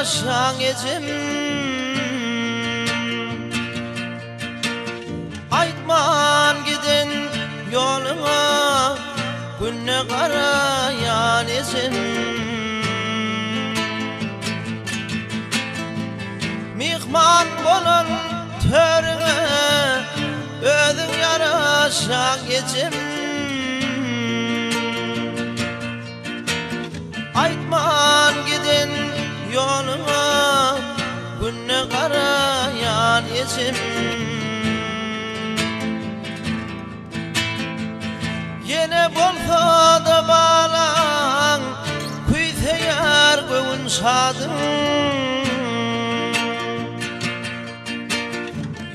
yaraşan ecim. Aytman gidin yoluna, günne karayan ecim. Mihman bolan törüne, özün yaraşan ecim. Aytman gidin yoluna, günne karayan ecim. Yine bolsa da bağlan, kuyte yar göğün şadın.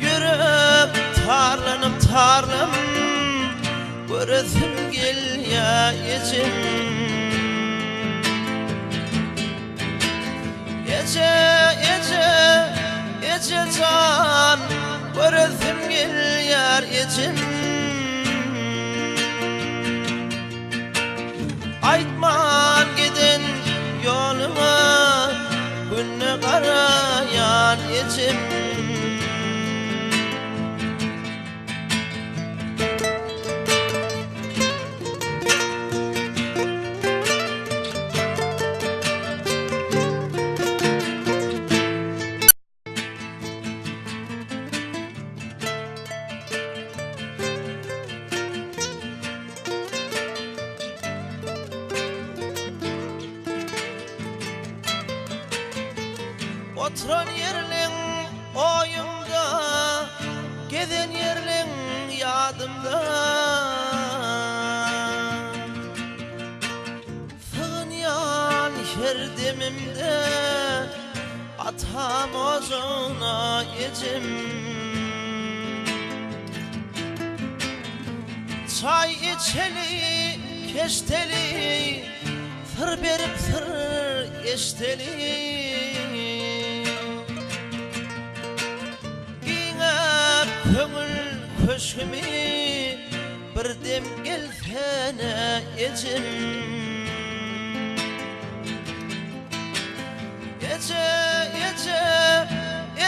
Yürüp tarlanıp tarlam, göresim gel ya ecim. Ece can, göresim gel yar ecim. Aytman gidin yoluma, günne karayan ecim. Oturan yerling oyumda, geden yerling yadımda. Fığınyan herdemimde, atam ozuna ecim. Çay içeli, keşteli, sır berip sır eşteli. Köngül köşkümü bir dem gelsene ecim.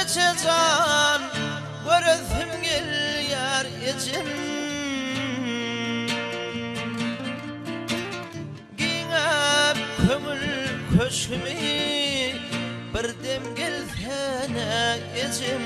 Ece can, göresim gel yar ecim. Giňep köngül köşkümü bir dem gelsene ecim.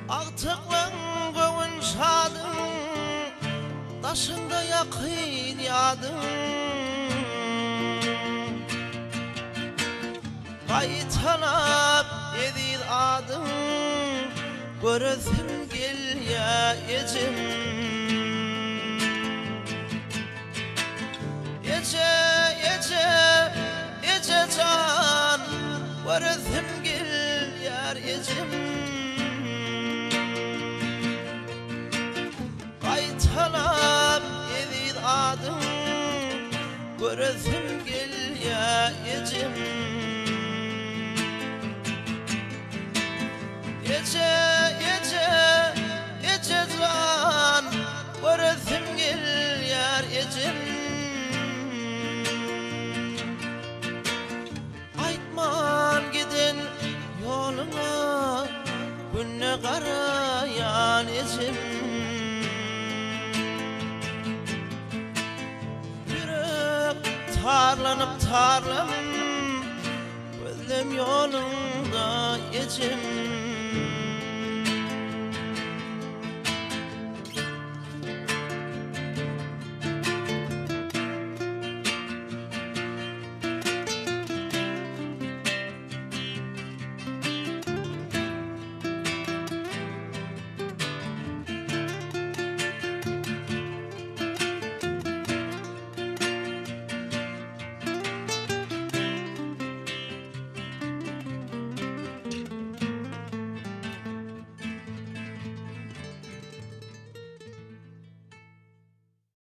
Aktıklan göğün şadın, taşında yakın yadın. Kayıtanap edil adın, göresim gel ya ecim. Ece can, göresim gel yar ecim. Talap edil adın, göresim gel ya ecim. Ece can, göresim gel yar ecim. Aytman gidin yoluna, günne karayan ecim. Tarlanıp tarlam, gözlem yolunda ecim.